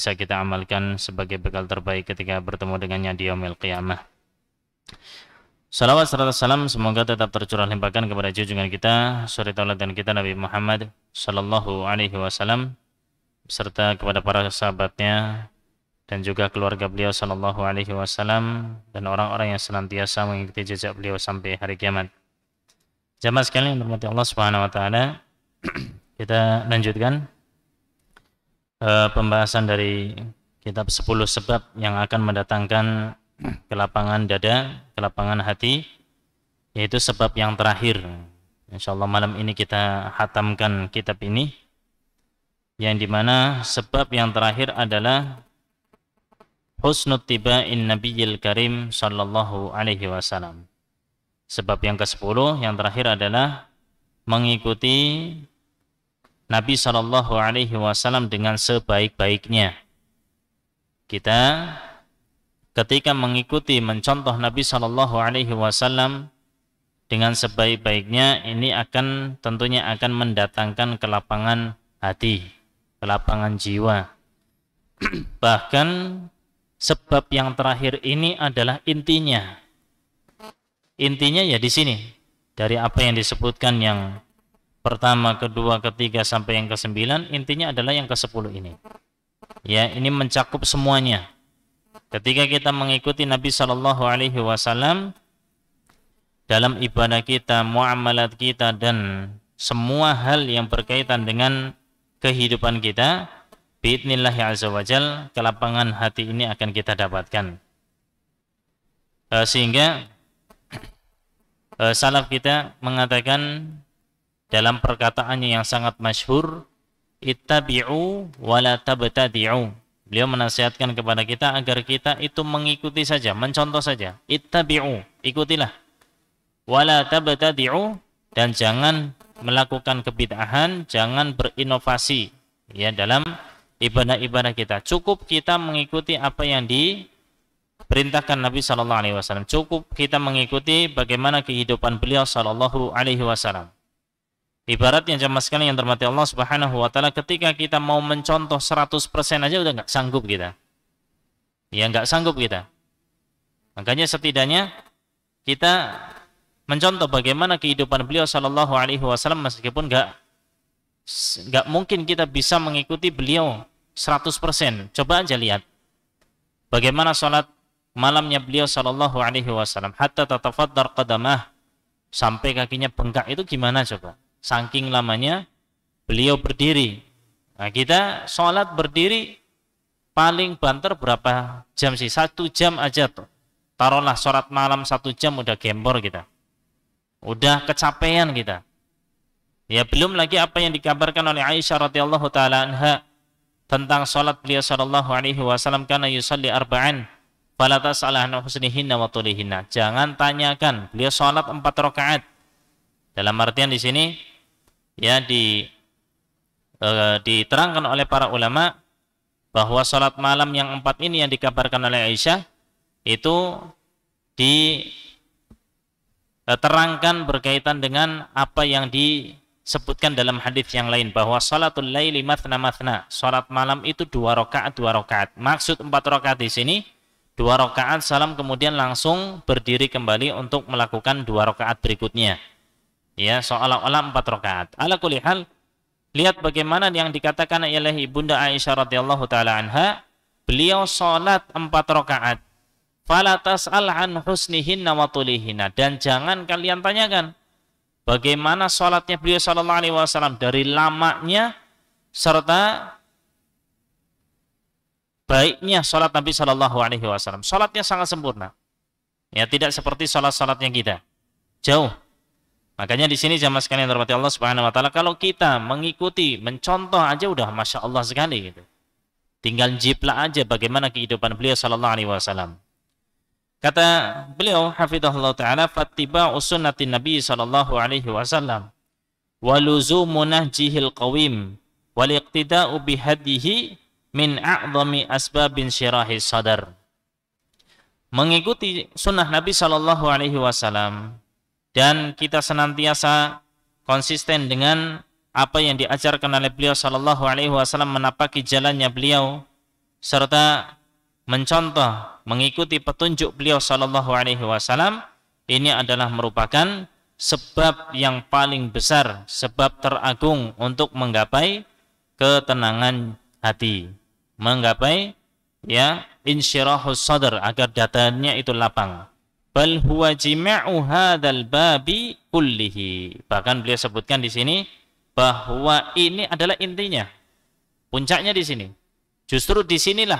bisa kita amalkan sebagai bekal terbaik ketika bertemu dengannya di yaumil qiyamah. Salawat serta salam semoga tetap tercurah limpahkan kepada junjungan kita, suri tauladan kita Nabi Muhammad sallallahu alaihi wasallam, serta kepada para sahabatnya dan juga keluarga beliau sallallahu alaihi wasallam dan orang-orang yang senantiasa mengikuti jejak beliau sampai hari kiamat. Jamaah sekalian yang dirahmati Allah Subhanahu wa taala, kita lanjutkan pembahasan dari kitab 10 sebab yang akan mendatangkan kelapangan dada, kelapangan hati, yaitu sebab yang terakhir. Insyaallah malam ini kita hatamkan kitab ini, yang dimana sebab yang terakhir adalah husnut tiba'in nabiyil karim sallallahu alaihi wasallam. Sebab yang ke-10 yang terakhir adalah mengikuti Nabi sallallahu alaihi wasallam dengan sebaik-baiknya. Kita ketika mengikuti, mencontoh Nabi sallallahu alaihi wasallam dengan sebaik-baiknya, ini tentunya akan mendatangkan kelapangan hati, kelapangan jiwa. Bahkan sebab yang terakhir ini adalah intinya. Intinya ya di sini. Dari apa yang disebutkan yang pertama, kedua, ketiga sampai yang ke-9, intinya adalah yang ke-10 ini. Ya, ini mencakup semuanya. Ketika kita mengikuti Nabi sallallahu alaihi wasallam dalam ibadah kita, muamalat kita dan semua hal yang berkaitan dengan kehidupan kita, biidznillah azza wajal, kelapangan hati ini akan kita dapatkan. Sehingga salaf kita mengatakan dalam perkataannya yang sangat masyhur, ittabi'u wa la tabtadi'u. Beliau menasihatkan kepada kita agar kita itu mengikuti saja, mencontoh saja. Ittabi'u, ikutilah. Wala tabtadi'u, dan jangan melakukan kebid'ahan, jangan berinovasi ya dalam ibadah-ibadah kita. Cukup kita mengikuti apa yang diperintahkan Nabi sallallahu alaihi wasallam. Cukup kita mengikuti bagaimana kehidupan beliau sallallahu alaihi wasallam. Ibaratnya jamaah sekalian yang dirahmati Allah Subhanahu wa taala, ketika kita mau mencontoh 100% aja udah enggak sanggup kita. Ya enggak sanggup kita. Makanya setidaknya kita mencontoh bagaimana kehidupan beliau sallallahu alaihi wasallam, meskipun enggak mungkin kita bisa mengikuti beliau 100%. Coba aja lihat bagaimana salat malamnya beliau sallallahu alaihi wasallam, hatta tatafaddar qadamah, sampai kakinya bengkak, itu gimana coba? Saking lamanya beliau berdiri. Nah, kita sholat berdiri paling banter berapa jam sih? 1 jam aja tuh. Taruhlah sholat malam 1 jam udah gembor kita. Udah kecapean kita. Ya belum lagi apa yang dikabarkan oleh Aisyah radhiyallahu taala anha tentang sholat beliau sallallahu alaihi wasallam, kana yusalli arba'an fala tas'al an husnihinna wa tulihinna. Jangan tanyakan, beliau sholat 4 rakaat. Dalam artian di sini ya diterangkan oleh para ulama bahwa salat malam yang 4 ini yang dikabarkan oleh Aisyah itu diterangkan berkaitan dengan apa yang disebutkan dalam hadis yang lain, bahwa salatul laili mathna mathna, salat malam itu 2 rakaat 2 rakaat. Maksud 4 rakaat di sini 2 rakaat salam kemudian langsung berdiri kembali untuk melakukan 2 rakaat berikutnya. Ya, seolah-olah 4 rakaat. Ala kulli hal, lihat bagaimana yang dikatakan oleh Ibunda Aisyah radhiyallahu taala anha, beliau salat 4 rakaat. Fala tas'al an husnihinna wa tulihinna, dan jangan kalian tanyakan bagaimana salatnya beliau sallallahu alaihi wasallam, dari lamanya serta baiknya salat Nabi sallallahu alaihi wasallam. Salatnya sangat sempurna. Ya, tidak seperti salat-salatnya kita. Jauh. Makanya di sini jamaah sekalian yang dirahmati Allah Subhanahu wa taala, kalau kita mengikuti, mencontoh aja udah Masya Allah sekali gitu. Tinggal jiplak aja bagaimana kehidupan beliau sallallahu alaihi wasallam. Kata beliau hafizahullah taala, fattiba'u sunnatin nabi sallallahu alaihi wasallam wa luzumu nahjihil qawim wal iqtida'u bihadihi min a'zami asbabin syirahis sadar. Mengikuti sunnah Nabi sallallahu alaihi wasallam dan kita senantiasa konsisten dengan apa yang diajarkan oleh beliau sallallahu alaihi wasallam, menapaki jalannya beliau serta mencontoh, mengikuti petunjuk beliau sallallahu alaihi wasallam, ini adalah merupakan sebab yang paling besar, sebab teragung untuk menggapai ketenangan hati, menggapai ya insyirahus sadr, agar dadanya itu lapang. Bal huwa jima'u hadzal babi kullihi. Bahkan beliau sebutkan di sini bahwa ini adalah intinya, puncaknya di sini. Justru di sinilah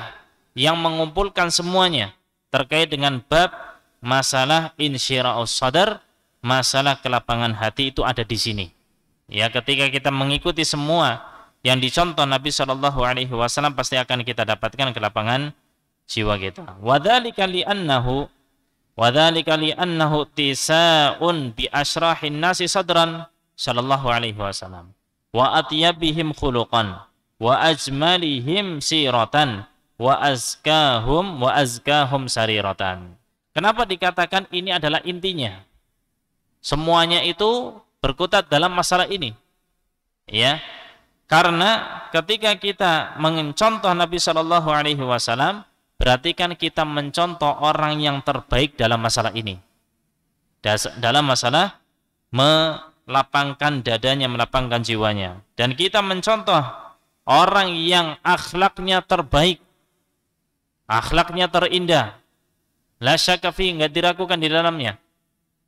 yang mengumpulkan semuanya terkait dengan bab masalah insyirahus sadr, masalah kelapangan hati itu ada di sini. Ya, ketika kita mengikuti semua yang dicontoh Nabi Shallallahu Alaihi Wasallam, pasti akan kita dapatkan kelapangan jiwa kita. Wadzalika li'annahu tisa'un bi asrahin nasi sadran Shallallahu Alaihi Wasallam wa atyabihim khuluqan wa ajmalihim siratan wa azkahum sariratan. Kenapa dikatakan ini adalah intinya? Semuanya itu berkutat dalam masalah ini. Ya. Karena ketika kita mencontoh Nabi Shallallahu alaihi wasallam, berarti kan kita mencontoh orang yang terbaik dalam masalah ini. Dalam masalah melapangkan dadanya, melapangkan jiwanya. Dan kita mencontoh orang yang akhlaknya terbaik, akhlaknya terindah, la syakka fi, enggak diragukan di dalamnya.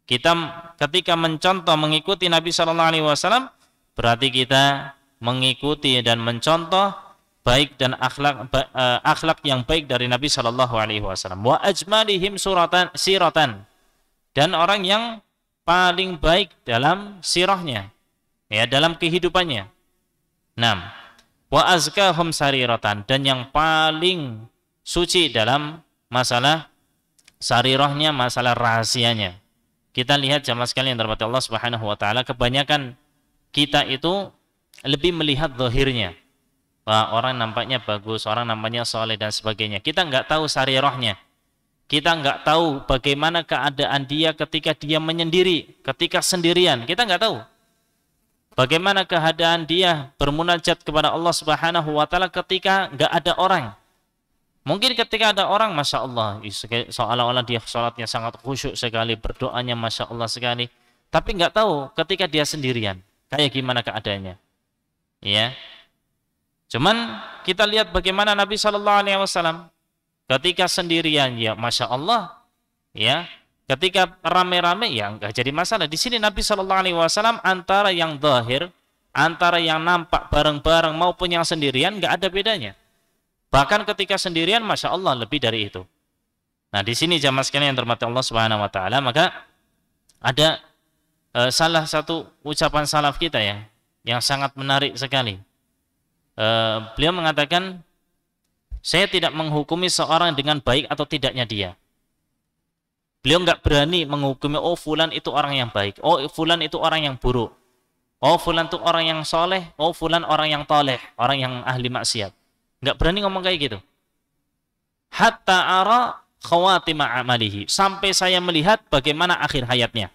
Kita ketika mencontoh, mengikuti Nabi Shallallahu alaihi wasallam, berarti kita mengikuti dan mencontoh baik dan akhlak yang baik dari Nabi Shallallahu alaihi wasallam. Wa ajmalihim siratan, dan orang yang paling baik dalam sirahnya, ya, dalam kehidupannya. 6. Wa azkahum sariratan, dan yang paling suci dalam masalah sarirahnya, masalah rahasianya. Kita lihat jamaah sekalian yang dirahmati Allah Subhanahu wa taala, kebanyakan kita itu lebih melihat zahirnya. Wah, orang nampaknya bagus, orang nampaknya soleh dan sebagainya. Kita nggak tahu sarirahnya. Kita nggak tahu bagaimana keadaan dia ketika dia menyendiri, ketika sendirian. Kita nggak tahu bagaimana keadaan dia bermunajat kepada Allah Subhanahu wa taala ketika nggak ada orang. Mungkin ketika ada orang, Masya Allah, seolah-olah dia sholatnya sangat khusyuk sekali, berdoanya Masya Allah sekali. Tapi nggak tahu ketika dia sendirian, kayak gimana keadaannya. Ya, cuman kita lihat bagaimana Nabi Shallallahu Alaihi Wasallam ketika sendirian, ya Masya Allah, ya. Ketika rame-rame, ya nggak jadi masalah. Di sini Nabi Shallallahu Alaihi Wasallam antara yang zahir, antara yang nampak bareng-bareng maupun yang sendirian, nggak ada bedanya. Bahkan ketika sendirian, Masya Allah, lebih dari itu. Nah, di sini jamaah sekalian yang dirahmati Allah Subhanahu Wa Taala, maka ada salah satu ucapan salaf kita ya, yang sangat menarik sekali. Beliau mengatakan, saya tidak menghukumi seorang dengan baik atau tidaknya dia. Beliau nggak berani menghukumi, oh fulan itu orang yang baik, oh fulan itu orang yang buruk, oh fulan itu orang yang soleh, oh fulan orang yang toleh, orang yang ahli maksiat. Nggak berani ngomong kayak gitu. Hatta ara khawatima amalihi, sampai saya melihat bagaimana akhir hayatnya.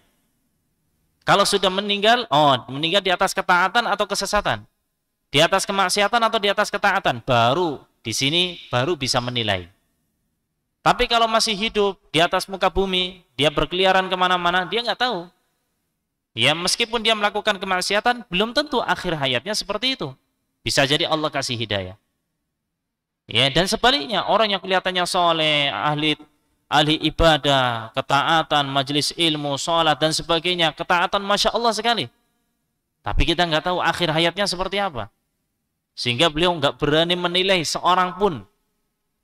Kalau sudah meninggal, meninggal di atas ketaatan atau kesesatan, di atas kemaksiatan atau di atas ketaatan, baru di sini baru bisa menilai. Tapi kalau masih hidup di atas muka bumi, dia berkeliaran kemana-mana, dia nggak tahu. Ya, meskipun dia melakukan kemaksiatan, belum tentu akhir hayatnya seperti itu. Bisa jadi Allah kasih hidayah. Ya, dan sebaliknya, orang yang kelihatannya soleh, ahli ibadah, ketaatan, majelis ilmu, sholat dan sebagainya, ketaatan Masya Allah sekali. Tapi kita nggak tahu akhir hayatnya seperti apa. Sehingga beliau nggak berani menilai seorang pun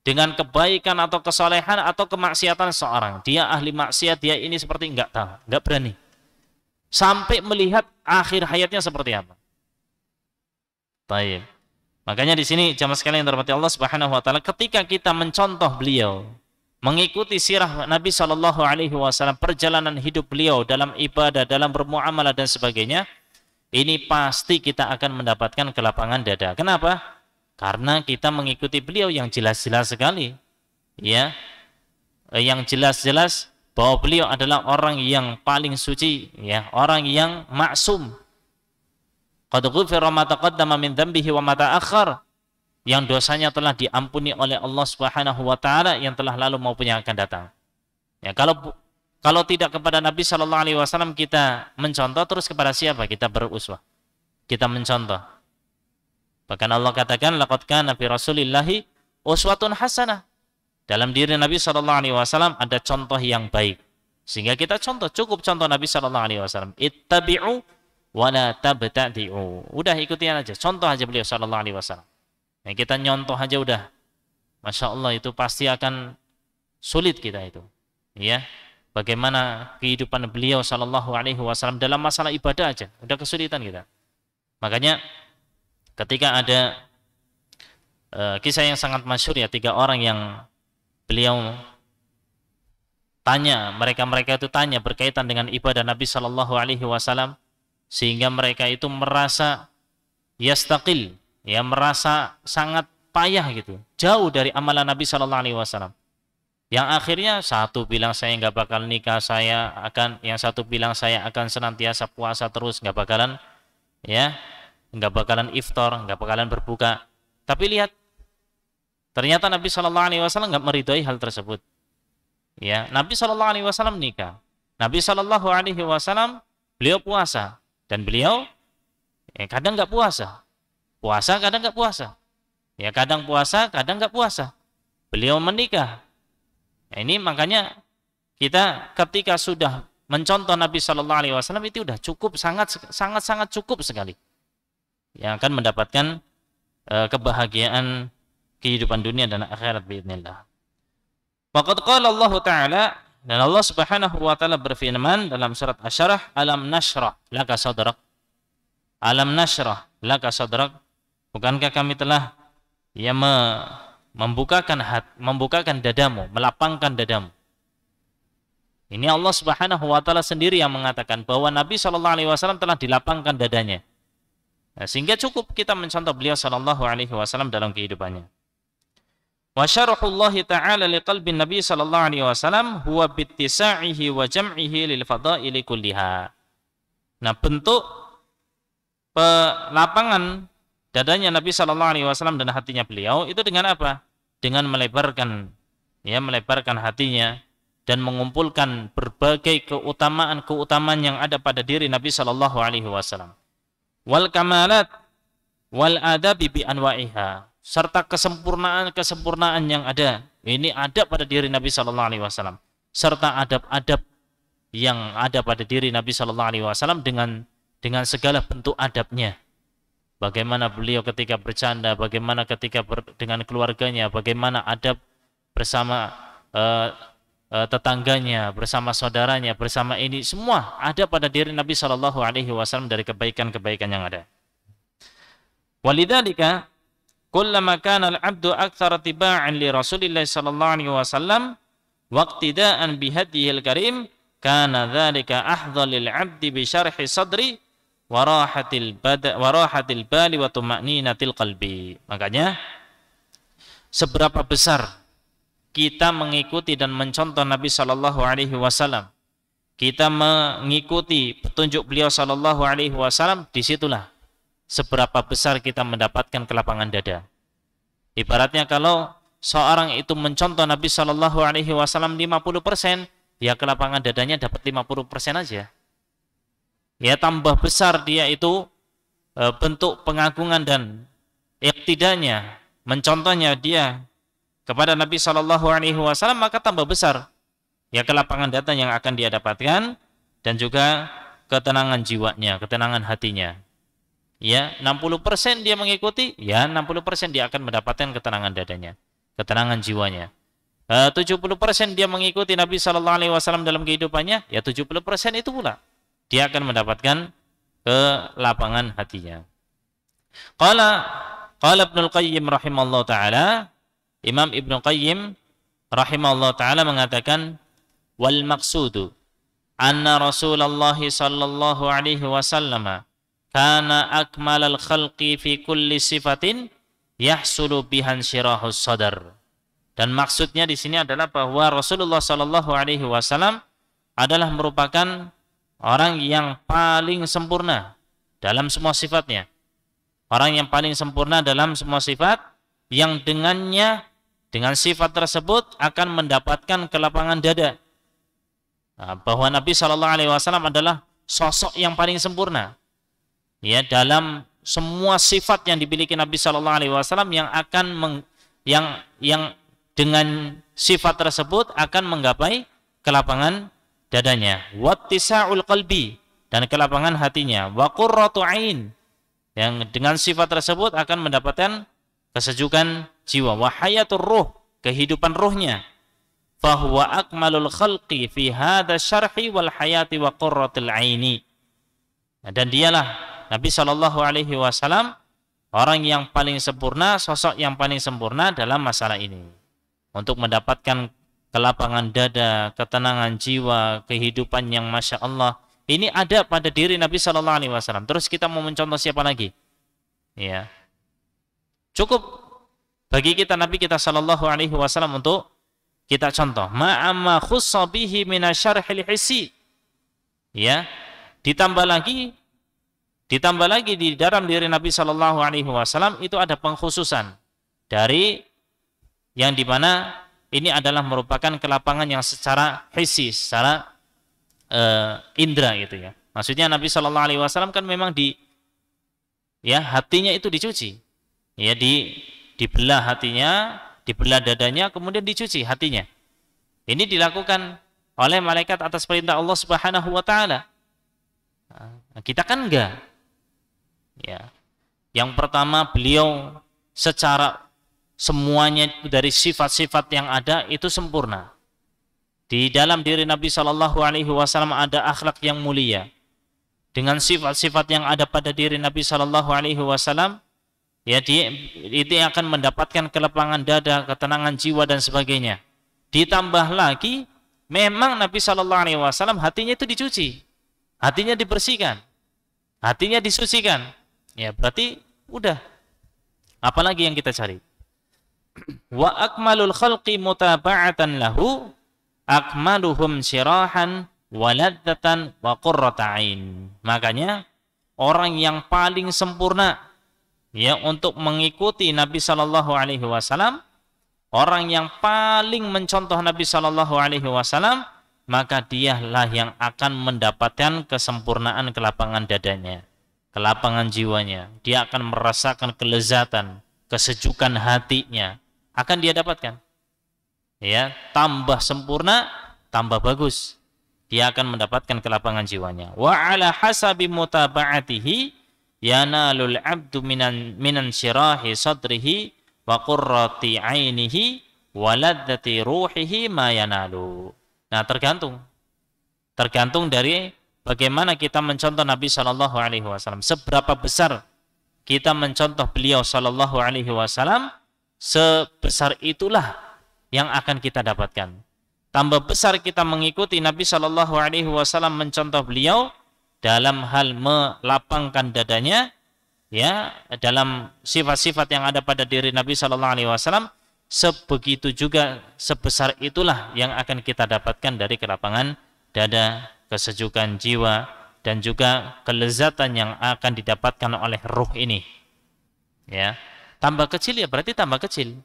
dengan kebaikan atau kesolehan atau kemaksiatan seorang. Dia ahli maksiat, dia ini seperti nggak tahu, nggak berani. Sampai melihat akhir hayatnya seperti apa. Baik. Makanya di sini jamaah sekalian yang dirahmati Allah Subhanahu wa taala, ketika kita mencontoh beliau, mengikuti sirah Nabi Shallallahu alaihi wasallam, perjalanan hidup beliau dalam ibadah, dalam bermuamalah dan sebagainya, ini pasti kita akan mendapatkan kelapangan dada. Kenapa? Karena kita mengikuti beliau yang jelas-jelas sekali. Ya. Yang jelas-jelas bahwa beliau adalah orang yang paling suci, ya, orang yang maksum. Qad ghufira ma taqaddama min dhanbihi wa ma ta'akhkhar. yang dosanya telah diampuni oleh Allah Subhanahu wa taala yang telah lalu maupun yang akan datang. Ya, kalau tidak kepada Nabi sallallahu alaihi wasallam kita mencontoh, terus kepada siapa kita beruswah? Kita mencontoh. Bahkan Allah katakan laqad kana fi Rasulillahi uswatun hasanah. Dalam diri Nabi sallallahu alaihi wasallam ada contoh yang baik. Sehingga kita cukup contoh Nabi sallallahu alaihi wasallam. Ittabi'u wa la tabtadi'u. Udah ikutin aja, contoh aja beliau sallallahu alaihi wasallam. Ya, kita nyontoh aja udah. Masya Allah itu pasti akan sulit kita itu. Ya. Bagaimana kehidupan beliau sallallahu alaihi wasallam dalam masalah ibadah aja, udah kesulitan kita. Makanya ketika ada kisah yang sangat masyhur ya, 3 orang yang beliau tanya, mereka itu tanya berkaitan dengan ibadah Nabi sallallahu alaihi wasallam sehingga mereka itu merasa yastaqil, ya merasa sangat payah gitu, jauh dari amalan Nabi sallallahu alaihi wasallam. Yang akhirnya satu bilang saya nggak bakal nikah, yang satu bilang saya akan senantiasa puasa terus, nggak bakalan iftar, nggak bakalan berbuka. Tapi lihat, ternyata Nabi Shallallahu Alaihi Wasallam nggak meridhoi hal tersebut. Ya, Nabi Shallallahu Alaihi Wasallam nikah, Nabi Shallallahu Alaihi Wasallam beliau puasa dan beliau kadang nggak puasa, kadang nggak puasa, ya kadang puasa, kadang nggak puasa. Beliau menikah. Nah, ini makanya kita ketika sudah mencontoh Nabi Shallallahu Alaihi Wasallam itu sudah cukup, sangat cukup sekali, yang akan mendapatkan kebahagiaan kehidupan dunia dan akhirat biidznillah. Faqad qala Allah Ta'ala, dan Allah Subhanahu wa taala berfirman dalam surat Asy-Syarah, alam nashrah laka sadrak. Alam nashrah laka sadrak. Bukankah kami telah membukakan dadamu, melapangkan dadamu. Ini Allah Subhanahu wa taala sendiri yang mengatakan bahwa Nabi sallallahu alaihi wasallam telah dilapangkan dadanya. Nah, sehingga cukup kita mencontoh beliau sallallahu alaihi wasallam dalam kehidupannya. Wa syarhullah ta'ala liqalbin Nabi sallallahu alaihi wasallam huwa bittisa'ihi wa jam'ihi lil fadaili kulliha. Nah, bentuk pelapangan dadanya Nabi sallallahu alaihi wasallam dan hatinya beliau itu dengan apa? Dengan melebarkan hatinya dan mengumpulkan berbagai keutamaan yang ada pada diri Nabi sallallahu alaihi wasallam. Wal kamalat wal adabi bi anwa'iha, serta kesempurnaan yang ada. Ini ada pada diri Nabi sallallahu alaihi wasallam, serta adab-adab yang ada pada diri Nabi sallallahu alaihi wasallam dengan segala bentuk adabnya. Bagaimana beliau ketika bercanda, bagaimana ketika dengan keluarganya, bagaimana adab bersama tetangganya, bersama saudaranya, bersama ini, semua ada pada diri Nabi Shallallahu Alaihi Wasallam dari kebaikan-kebaikan yang ada. Walidzalika, kullama kana al-'abdu aktsara tiba'an li Rasulillah Shallallahu Alaihi Wasallam waqtida'an bihadihil karim, kana dzalika ahdha lil 'abdi bi syarhi sadri warahatil bali wa tuma'ninatil qalbi. Makanya seberapa besar kita mengikuti dan mencontoh Nabi sallallahu alaihi wasallam, kita mengikuti petunjuk beliau sallallahu alaihi wasallam, disitulah seberapa besar kita mendapatkan kelapangan dada. Ibaratnya kalau seorang itu mencontoh Nabi sallallahu alaihi wasallam 50%, ya kelapangan dadanya dapat 50% aja. Ya, tambah besar dia itu bentuk pengagungan dan iktidanya, mencontohnya dia kepada Nabi Shallallahu Alaihi Wasallam, maka tambah besar ya kelapangan dada yang akan dia dapatkan dan juga ketenangan jiwanya, ketenangan hatinya. Ya, 60% dia mengikuti, ya 60% dia akan mendapatkan ketenangan dadanya, ketenangan jiwanya. 70% dia mengikuti Nabi Shallallahu Alaihi Wasallam dalam kehidupannya, ya 70% itu pula dia akan mendapatkan kelapangan hatinya. Qala Ibnul Qayyim rahimallahu taala, Imam Ibnu Qayyim rahimahullah taala mengatakan, wal maqsudu anna Rasulullah sallallahu alaihi wasallam kana akmalal khalqi fi kulli sifatin yahsulu bihan syirahus sadar. Dan maksudnya di sini adalah bahwa Rasulullah sallallahu alaihi wasallam adalah merupakan orang yang paling sempurna dalam semua sifatnya. Orang yang paling sempurna dalam semua sifat, yang dengannya, dengan sifat tersebut akan mendapatkan kelapangan dada. Bahwa Nabi Shallallahu Alaihi Wasallam adalah sosok yang paling sempurna, ya, dalam semua sifat yang dimiliki Nabi Shallallahu Alaihi Wasallam yang akan yang dengan sifat tersebut akan menggapai kelapangan dadanya. Wattisa'ul qalbi, dan kelapangan hatinya. Wa qurratu ain, yang dengan sifat tersebut akan mendapatkan kesejukan jiwa. Wa hayatur ruh, kehidupan ruhnya. Fahuwa akmalul khalqi fi hadha syarhi wal hayati wa qurratul aini. Dan dialah Nabi Shallallahu Alaihi Wasallam orang yang paling sempurna, sosok yang paling sempurna dalam masalah ini, untuk mendapatkan kelapangan dada, ketenangan jiwa, kehidupan yang masya Allah. Ini ada pada diri Nabi Shallallahu Alaihi Wasallam. Terus kita mau mencontoh siapa lagi? Ya, cukup bagi kita Nabi kita Shallallahu Alaihi Wasallam untuk kita contoh. Ma'amma khussa bihi minasyarhil hissi. Ya, ditambah lagi di dalam diri Nabi Shallallahu Alaihi Wasallam itu ada pengkhususan dari yang dimana ini adalah merupakan kelapangan yang secara hissi, secara indra gitu ya. Maksudnya Nabi Shallallahu Alaihi Wasallam kan memang hatinya itu dicuci, ya, dibelah hatinya, dibelah dadanya, kemudian dicuci hatinya. Ini dilakukan oleh malaikat atas perintah Allah Subhanahu wa taala. Nah, kita kan enggak. Ya. Yang pertama, beliau secara semuanya dari sifat-sifat yang ada itu sempurna. Di dalam diri Nabi Shallallahu Alaihi Wasallam ada akhlak yang mulia. Dengan sifat-sifat yang ada pada diri Nabi Shallallahu Alaihi Wasallam, ya, itu akan mendapatkan kelapangan dada, ketenangan jiwa dan sebagainya. Ditambah lagi, memang Nabi Shallallahu Alaihi Wasallam hatinya itu dicuci, hatinya dibersihkan, hatinya disucikan. Ya, berarti udah. Apalagi yang kita cari? Wa akmalul khalqi mutaba'atan lahu, akmaluhum syirahan waladzatan wa qurrata ain. Makanya orang yang paling sempurna, ya, untuk mengikuti Nabi Shallallahu Alaihi Wasallam, orang yang paling mencontoh Nabi Shallallahu Alaihi Wasallam, maka dialah yang akan mendapatkan kesempurnaan kelapangan dadanya, kelapangan jiwanya. Dia akan merasakan kelezatan, kesejukan hatinya akan dia dapatkan. Ya, tambah sempurna, tambah bagus. Dia akan mendapatkan kelapangan jiwanya. Wa ala hasabi mutaba'atihi yanalul abdu minan syirahi sadrihi wa qurrati ainihi wa ladzati ruhihi ma yanalu. Nah, tergantung dari bagaimana kita mencontoh Nabi Shallallahu Alaihi Wasallam. Seberapa besar kita mencontoh beliau Shallallahu Alaihi Wasallam, sebesar itulah yang akan kita dapatkan. Tambah besar kita mengikuti Nabi Shallallahu Alaihi Wasallam, mencontoh beliau dalam hal melapangkan dadanya, ya, dalam sifat-sifat yang ada pada diri Nabi Shallallahu Alaihi Wasallam, sebegitu juga sebesar itulah yang akan kita dapatkan dari kelapangan dada, kesejukan jiwa, dan juga kelezatan yang akan didapatkan oleh ruh ini. Ya, tambah kecil ya berarti tambah kecil,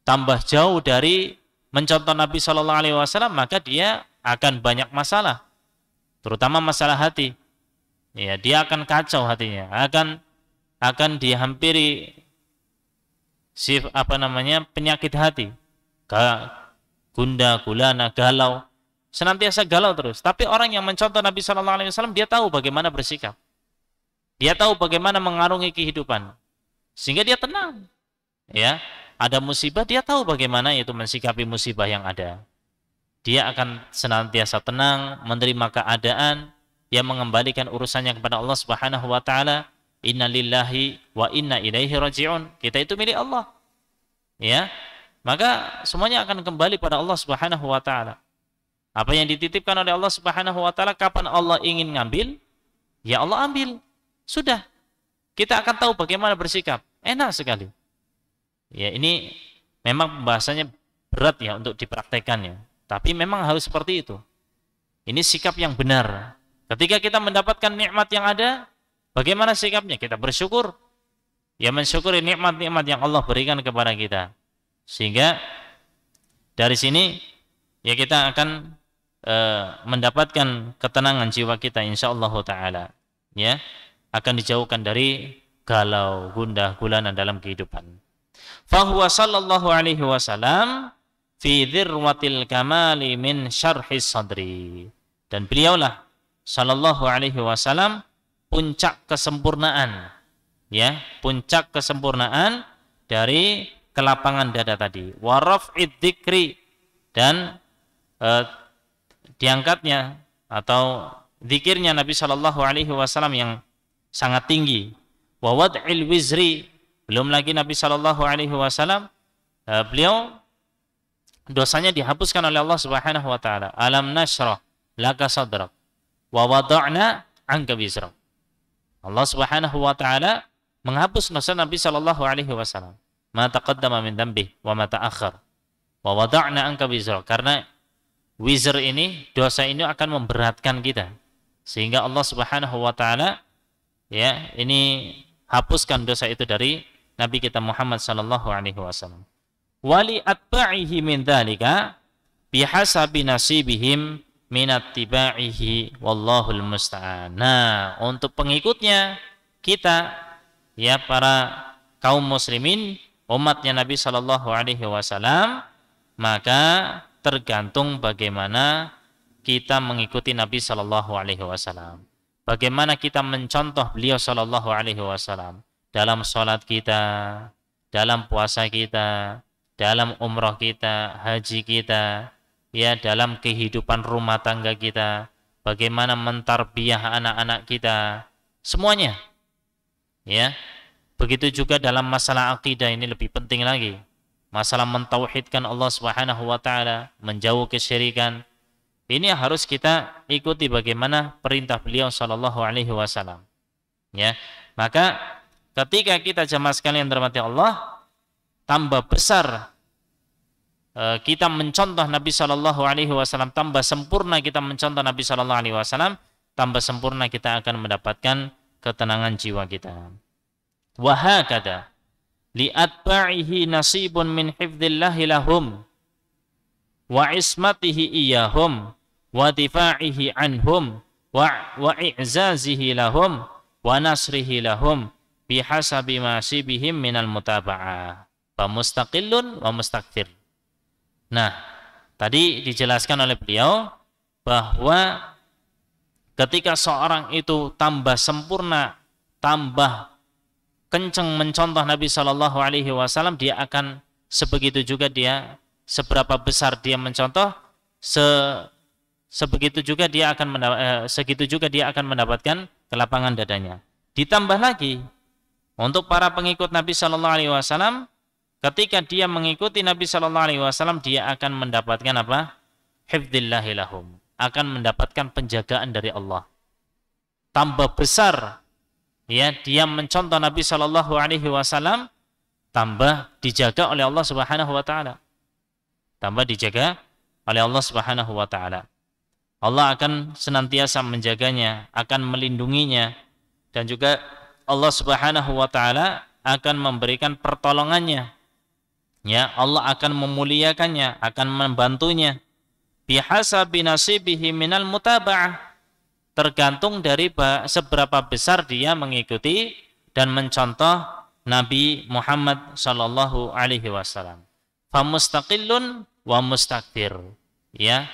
tambah jauh dari mencontoh Nabi Shallallahu Alaihi Wasallam, maka dia akan banyak masalah, terutama masalah hati. Ya, dia akan kacau hatinya, akan dihampiri penyakit hati, gundah gulana, galau, senantiasa galau terus. Tapi orang yang mencontoh Nabi Shallallahu Alaihi Wasallam, dia tahu bagaimana bersikap, dia tahu bagaimana mengarungi kehidupan, sehingga dia tenang. Ya, ada musibah, dia tahu bagaimana itu mensikapi musibah yang ada. Dia akan senantiasa tenang, menerima keadaan, dia mengembalikan urusannya kepada Allah Subhanahu wa taala. Inna lillahi wa inna ilaihi raji'un. Kita itu milik Allah. Ya. Maka semuanya akan kembali pada Allah Subhanahu wa taala. Apa yang dititipkan oleh Allah Subhanahu wa taala, kapan Allah ingin ngambil, ya Allah ambil. Sudah. Kita akan tahu bagaimana bersikap. Enak sekali. Ya, ini memang pembahasannya berat ya untuk dipraktekannya. Tapi memang harus seperti itu. Ini sikap yang benar. Ketika kita mendapatkan nikmat yang ada, bagaimana sikapnya? Kita bersyukur. Ya mensyukuri nikmat-nikmat yang Allah berikan kepada kita. Sehingga dari sini ya kita akan mendapatkan ketenangan jiwa kita insyaallah taala. Ya, akan dijauhkan dari galau, gundah gulana dalam kehidupan. Fahuwa sallallahu alaihi wasallam fi dzirwatil kamali min syarhis sadri. Dan beliaulah sallallahu alaihi wasallam puncak kesempurnaan, ya, puncak kesempurnaan dari kelapangan dada tadi. Wa raf'id dzikri, dan diangkatnya atau zikirnya Nabi sallallahu alaihi wasallam yang sangat tinggi. Wa wad'il wizri, belum lagi Nabi sallallahu alaihi wasallam beliau dosanya dihapuskan oleh Allah Subhanahu wa taala. Alam nashrah laka sadrak wa wada'na 'anka wizrak. Allah Subhanahu wa taala menghapus dosa Nabi sallallahu alaihi wasallam. Ma taqaddama min dhanbi wa ma ta'akhkhar. Wa wada'na 'anka wizrak, karena wizr ini, dosa ini akan memberatkan kita. Sehingga Allah Subhanahu wa taala ya, ini hapuskan dosa itu dari Nabi kita Muhammad sallallahu alaihi wasallam. Wali atba'ihi min dzalika bihasabi nasibihim min attiba'ihi wallahul musta'an. Nah, untuk pengikutnya kita ya, para kaum muslimin, umatnya Nabi sallallahu alaihi wasallam, maka tergantung bagaimana kita mengikuti Nabi sallallahu alaihi wasallam. Bagaimana kita mencontoh beliau sallallahu alaihi wasallam dalam salat kita, dalam puasa kita, dalam umrah kita, haji kita, ya, dalam kehidupan rumah tangga kita, bagaimana mentarbiyah anak-anak kita, semuanya. Ya. Begitu juga dalam masalah akidah, ini lebih penting lagi. Masalah mentauhidkan Allah Subhanahu wa taala, menjauh kesyirikan. Ini harus kita ikuti bagaimana perintah beliau sallallahu alaihi wasallam. Ya. Maka ketika kita jamaah sekalian dirahmati Allah, tambah besar kita mencontoh Nabi sallallahu alaihi wasallam, tambah sempurna kita mencontoh Nabi sallallahu alaihi wasallam, tambah sempurna kita akan mendapatkan ketenangan jiwa kita. Wa hakada li'atba'ihi nasibun min hifdzillahi lahum wa ismatihi iyahum wa difa'ihi anhum wa i'zazihi lahum wa nasrihi lahum bihasabi masibihim minal mutaba'ah fa mustaqillun wa mustakfir. Nah, tadi dijelaskan oleh beliau bahwa ketika seorang itu tambah sempurna, tambah kencang mencontoh Nabi Shallallahu Alaihi Wasallam, dia akan sebegitu juga dia, seberapa besar dia mencontoh, sebegitu juga dia akan segitu juga dia akan mendapatkan kelapangan dadanya. Ditambah lagi untuk para pengikut Nabi Shallallahu Alaihi Wasallam, ketika dia mengikuti Nabi Shallallahu Alaihi Wasallam, dia akan mendapatkan apa? Hifdzillahi lahum, akan mendapatkan penjagaan dari Allah. Tambah besar ya dia mencontoh Nabi Shallallahu Alaihi Wasallam, tambah dijaga oleh Allah Subhanahu Wa Taala, tambah dijaga oleh Allah Subhanahu Wa Taala. Allah akan senantiasa menjaganya, akan melindunginya, dan juga Allah Subhanahu Wa Taala akan memberikan pertolongannya. Ya, Allah akan memuliakannya, akan membantunya. Bihasabi nasibihi minal mutaba'ah, tergantung dari seberapa besar dia mengikuti dan mencontoh Nabi Muhammad sallallahu alaihi wasallam. Fa mustaqillun wa mustakbir. Ya,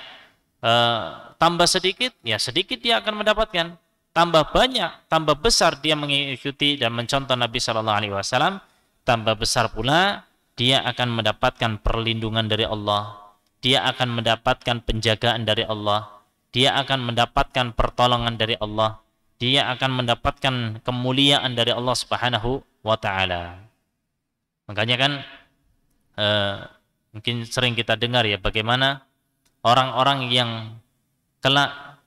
tambah sedikit, ya sedikit dia akan mendapatkan. Tambah banyak, tambah besar dia mengikuti dan mencontoh Nabi sallallahu alaihi wasallam, tambah besar pula dia akan mendapatkan perlindungan dari Allah. Dia akan mendapatkan penjagaan dari Allah. Dia akan mendapatkan pertolongan dari Allah. Dia akan mendapatkan kemuliaan dari Allah Subhanahu wa Ta'ala. Makanya kan mungkin sering kita dengar ya, bagaimana orang-orang yang kelak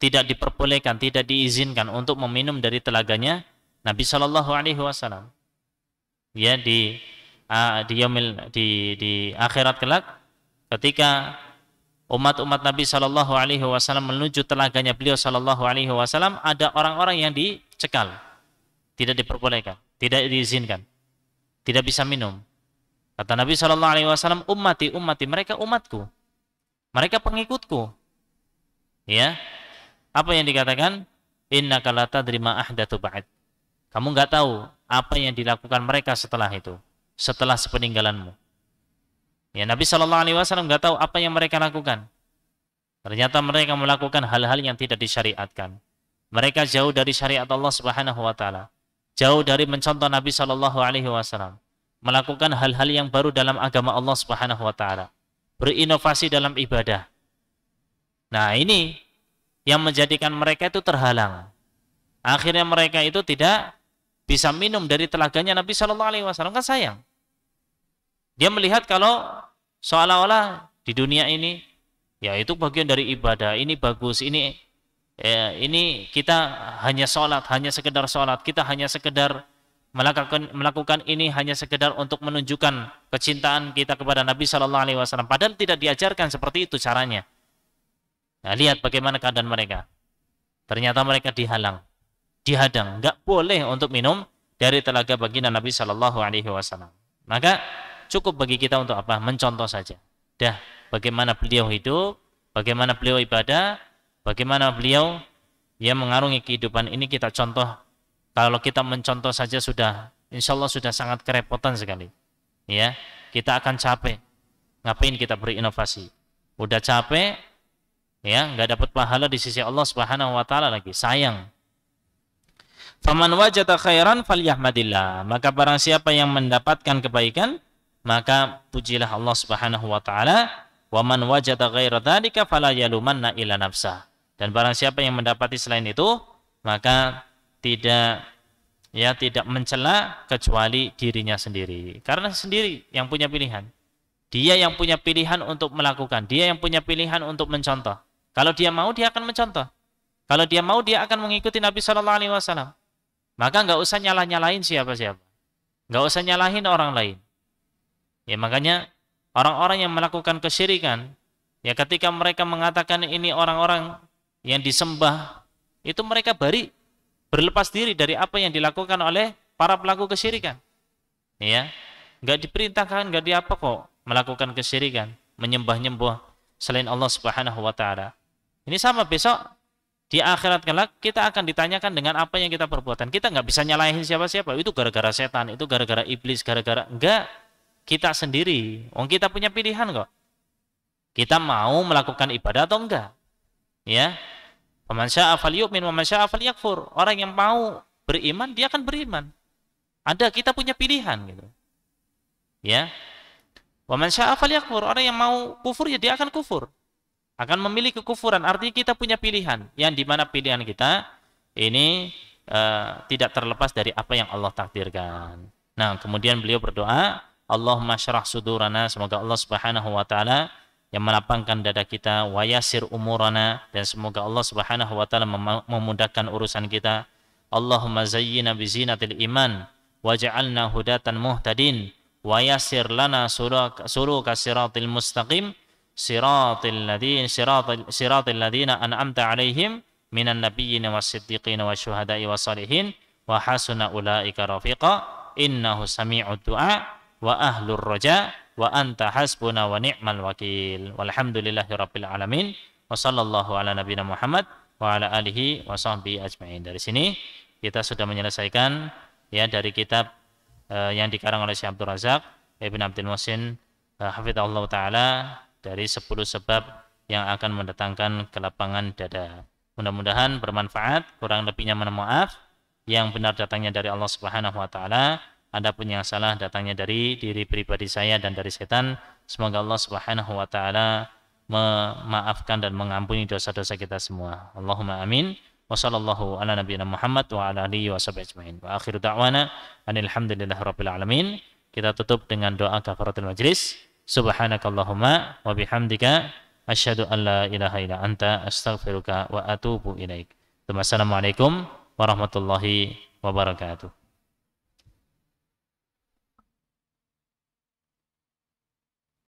tidak diperbolehkan, tidak diizinkan untuk meminum dari telaganya Nabi Shallallahu Alaihi Wasallam. Ya, di akhirat kelak, ketika umat-umat Nabi Shallallahu Alaihi Wasallam menuju telaganya beliau Shallallahu Alaihi Wasallam, ada orang-orang yang dicekal, tidak diperbolehkan, tidak diizinkan, tidak bisa minum. Kata Nabi Shallallahu Alaihi Wasallam, ummati, ummati, mereka umatku, mereka pengikutku. Ya, apa yang dikatakan? Innaka la tadri ma ahdatsu ba'd. Kamu nggak tahu apa yang dilakukan mereka setelah itu, setelah sepeninggalanmu. Ya, Nabi Shallallahu Alaihi Wasallam nggak tahu apa yang mereka lakukan. Ternyata mereka melakukan hal-hal yang tidak disyariatkan. Mereka jauh dari syariat Allah Subhanahu Wa Taala, jauh dari mencontoh Nabi Shallallahu Alaihi Wasallam, melakukan hal-hal yang baru dalam agama Allah Subhanahu Wa Taala, berinovasi dalam ibadah. Nah, ini yang menjadikan mereka itu terhalang. Akhirnya mereka itu tidak bisa minum dari telaganya Nabi Shallallahu Alaihi Wasallam. Kan sayang. Dia melihat kalau seolah-olah di dunia ini, ya itu bagian dari ibadah, ini bagus, ini kita hanya sholat, hanya sekedar sholat, kita hanya sekedar melakukan ini hanya sekedar untuk menunjukkan kecintaan kita kepada Nabi Shallallahu Alaihi Wasallam. Padahal tidak diajarkan seperti itu caranya. Nah, lihat bagaimana keadaan mereka. Ternyata mereka dihadang, nggak boleh untuk minum dari telaga baginda Nabi Shallallahu Alaihi Wasallam. Maka cukup bagi kita untuk apa? Mencontoh saja. Dah, bagaimana beliau hidup, bagaimana beliau ibadah, bagaimana beliau yang mengarungi kehidupan ini kita contoh. Kalau kita mencontoh saja sudah, insya Allah sudah sangat kerepotan sekali. Ya, kita akan capek. Ngapain kita berinovasi? Udah capek. Ya, nggak dapat pahala di sisi Allah Subhanahu Wa Taala lagi, sayang. Faman wajada khairan falyahmadillah. Maka barang siapa yang mendapatkan kebaikan, maka pujilah Allah Subhanahu Wa Taala. Wa man wajada ghaira dzalika fala yalumanna illa nafsah. Dan barang siapa yang mendapati selain itu, maka tidak mencela kecuali dirinya sendiri. Karena sendiri yang punya pilihan. Dia yang punya pilihan untuk melakukan, dia yang punya pilihan untuk mencontoh. Kalau dia mau, dia akan mencontoh. Kalau dia mau, dia akan mengikuti Nabi Shallallahu Alaihi Wasallam. Maka nggak usah nyalahin siapa-siapa, nggak usah nyalahin orang lain. Ya, makanya orang-orang yang melakukan kesyirikan, ya ketika mereka mengatakan ini orang-orang yang disembah, itu mereka berlepas diri dari apa yang dilakukan oleh para pelaku kesyirikan. Ya, nggak diperintahkan, nggak diapa kok melakukan kesyirikan, menyembah-nyembah selain Allah Subhanahu Wa Taala. Ini sama besok di akhirat kelak kita akan ditanyakan dengan apa yang kita perbuatan. Kita nggak bisa nyalahin siapa-siapa. Itu gara-gara setan, itu gara-gara iblis, gara-gara enggak, kita sendiri. Kita punya pilihan kok. Kita mau melakukan ibadah atau enggak? Ya. Faman syaa'a falyu'min wa man syaa'a falyakfur. Orang yang mau beriman, dia akan beriman. Kita punya pilihan gitu. Ya. Wa man syaa'a falyakfur. Orang yang mau kufur, ya dia akan kufur. Akan memilih kekufuran. Artinya kita punya pilihan, yang dimana pilihan kita ini tidak terlepas dari apa yang Allah takdirkan. Nah, kemudian beliau berdoa, Allahumma syarah sudurana, semoga Allah Subhanahu Wa Taala yang melapangkan dada kita, wa yasir umurana, dan semoga Allah Subhanahu Wa Taala memudahkan urusan kita. Allahumma zayyina bizinatil iman waj'alna hudatan muhtadin wa yasir lana suluka siratil mustaqim siratil ladzina an'amta 'alaihim minan nabiyyin was-siddiqin wasyuhada'i wassalihin wa hasuna ulaika rafiqa innahu sami'ud du'a wa ahlur raja wa anta hasbuna wa ni'mal wakil. Walhamdulillahi rabbil alamin wa sallallahu ala nabiyina Muhammad wa ala alihi wa sahbihi ajma'in. Dari sini kita sudah menyelesaikan ya dari kitab yang dikarang oleh Syekh Abdul Razak Ibn Abdul Muhsin hafizahullah taala, dari 10 sebab yang akan mendatangkan kelapangan dada. Mudah-mudahan bermanfaat, kurang lebihnya mohon maaf. Yang benar datangnya dari Allah Subhanahu Wa Taala, adapun yang salah datangnya dari diri pribadi saya dan dari setan. Semoga Allah Subhanahu Wa Taala memaafkan dan mengampuni dosa-dosa kita semua. Allahumma amin. Wa sallallahu ala nabiyina Muhammad wa ala alihi wa sahbihi ajma'in. Wa akhiru da'wana anil hamdulillahi rabbil alamin. Kita tutup dengan doa kafaratul majlis. Subhanakallahumma wa bihamdika asyhadu an la ilaha illa anta astaghfiruka wa atubu ilaik. Assalamualaikum warahmatullahi wabarakatuh.